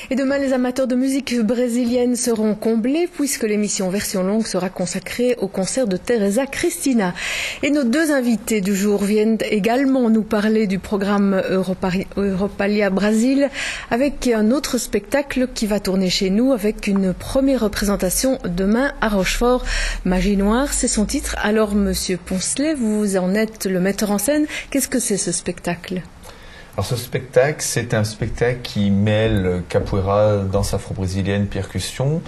Et demain, les amateurs de musique brésilienne seront comblés puisque l'émission version longue sera consacrée au concert de Teresa Cristina. Et nos deux invités du jour viennent également nous parler du programme Europalia Brasil avec un autre spectacle qui va tourner chez nous avec une première représentation demain à Rochefort. Magie Noire, c'est son titre. Alors, Monsieur Poncelet, vous en êtes le metteur en scène. Qu'est-ce que c'est ce spectacle ? Alors ce spectacle, c'est un spectacle qui mêle capoeira, danse afro-brésilienne, percussion,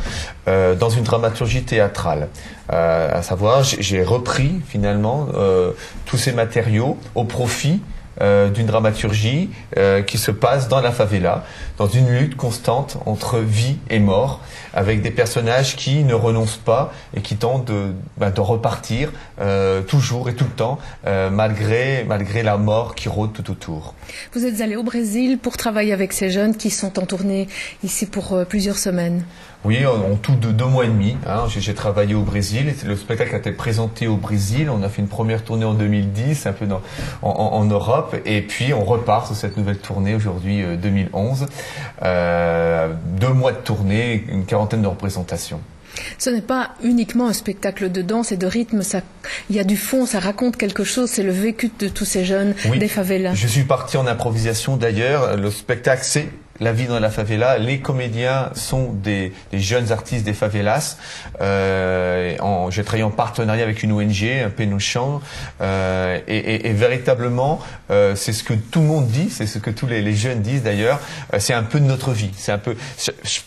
dans une dramaturgie théâtrale. À savoir, j'ai repris finalement tous ces matériaux au profit d'une dramaturgie qui se passe dans la favela, dans une lutte constante entre vie et mort, avec des personnages qui ne renoncent pas et qui tentent de repartir toujours et tout le temps, malgré la mort qui rôde tout autour. Vous êtes allé au Brésil pour travailler avec ces jeunes qui sont en tournée ici pour plusieurs semaines. Oui, en tout de 2 mois et demi. J'ai travaillé au Brésil. Le spectacle a été présenté au Brésil. On a fait une première tournée en 2010, un peu en Europe. Et puis, on repart sur cette nouvelle tournée aujourd'hui, 2011. 2 mois de tournée, une quarantaine de représentations. Ce n'est pas uniquement un spectacle de danse et de rythme, il y a du fond, ça raconte quelque chose, c'est le vécu de tous ces jeunes des favelas. Je suis parti en improvisation d'ailleurs, le spectacle c'est la vie dans la favela, les comédiens sont des jeunes artistes des favelas. J'ai travaillé en partenariat avec une ONG, un Pénochan, et véritablement, c'est ce que tout le monde dit, c'est ce que tous les jeunes disent d'ailleurs, c'est un peu de notre vie. C'est un peu,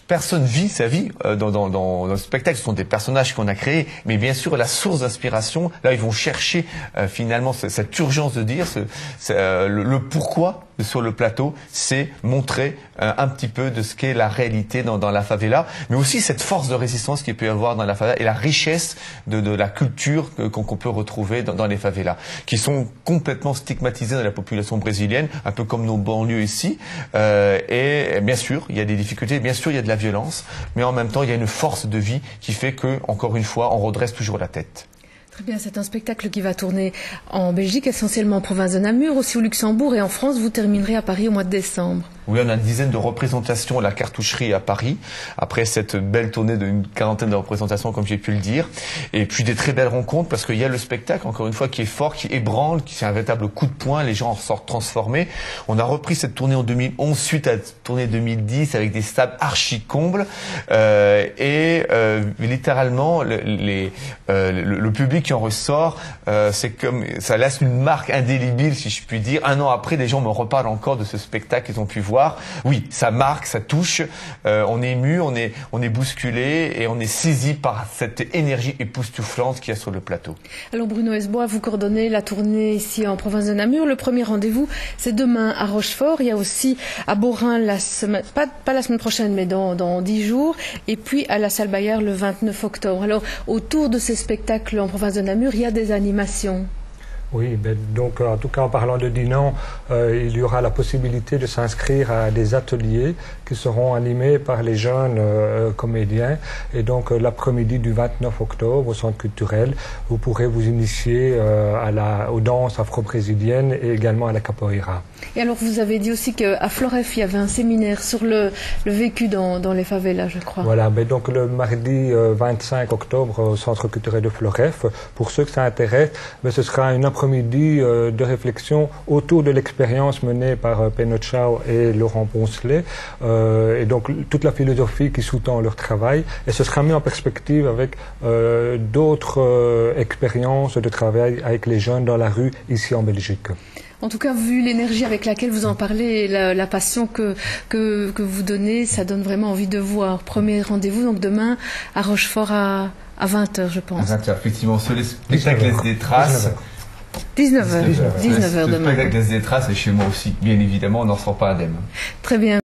personne vit sa vie dans le spectacle. Ce sont des personnages qu'on a créés, mais bien sûr la source d'inspiration, là ils vont chercher finalement cette urgence de dire, le pourquoi sur le plateau, c'est montrer un petit peu de ce qu'est la réalité dans la favela, mais aussi cette force de résistance qu'il peut y avoir dans la favela et la richesse de la culture qu'on peut retrouver dans les favelas, qui sont complètement stigmatisées dans la population brésilienne, un peu comme nos banlieues ici. Et bien sûr, il y a des difficultés, bien sûr, il y a de la violence, mais en même temps, il y a une force de vie qui fait que, encore une fois, on redresse toujours la tête. Très bien, c'est un spectacle qui va tourner en Belgique, essentiellement en province de Namur, aussi au Luxembourg et en France. Vous terminerez à Paris au mois de décembre. Oui, on a une dizaine de représentations à la Cartoucherie à Paris, après cette belle tournée d'une quarantaine de représentations, comme j'ai pu le dire. Et puis des très belles rencontres, parce qu'il y a le spectacle, encore une fois, qui est fort, qui ébranle, qui c'est un véritable coup de poing, les gens en sortent transformés. On a repris cette tournée en 2011, suite à la tournée 2010, avec des stades archi-combles. Littéralement, le public qui en ressort, c'est comme, ça laisse une marque indélébile, si je puis dire. 1 an après, les gens me reparlent encore de ce spectacle qu'ils ont pu voir. Oui, ça marque, ça touche, on est ému, on est bousculé et on est saisi par cette énergie époustouflante qu'il y a sur le plateau. Alors Bruno Esbois, vous coordonnez la tournée ici en province de Namur. Le premier rendez-vous, c'est demain à Rochefort. Il y a aussi à Beaurain, pas la semaine prochaine, mais dans 10 jours. Et puis à la Salle Bayard le 29 octobre. Alors, autour de ces spectacles en province de Namur, il y a des animations. Oui, donc en tout cas en parlant de Dinan, il y aura la possibilité de s'inscrire à des ateliers qui seront animés par les jeunes comédiens. Et donc l'après-midi du 29 octobre au Centre culturel, vous pourrez vous initier aux danses afro-brésiliennes et également à la capoeira. Et alors vous avez dit aussi qu'à Floref, il y avait un séminaire sur le vécu dans les favelas, je crois. Voilà, donc le mardi 25 octobre au Centre culturel de Floref, pour ceux que ça intéresse, ce sera une après-midi de réflexion autour de l'expérience menée par Pénochan et Laurent Poncelet, et donc toute la philosophie qui sous-tend leur travail, et ce sera mis en perspective avec d'autres expériences de travail avec les jeunes dans la rue ici en Belgique. En tout cas, vu l'énergie avec laquelle vous en parlez et la passion que vous donnez, ça donne vraiment envie de voir. Premier rendez-vous, donc demain, à Rochefort à 20h, je pense. À 20h, effectivement. Sur les spectacles laissent des traces. 19h demain. Le spectacle laisse des traces, et chez moi aussi, bien évidemment, on n'en sort pas indemne. Très bien.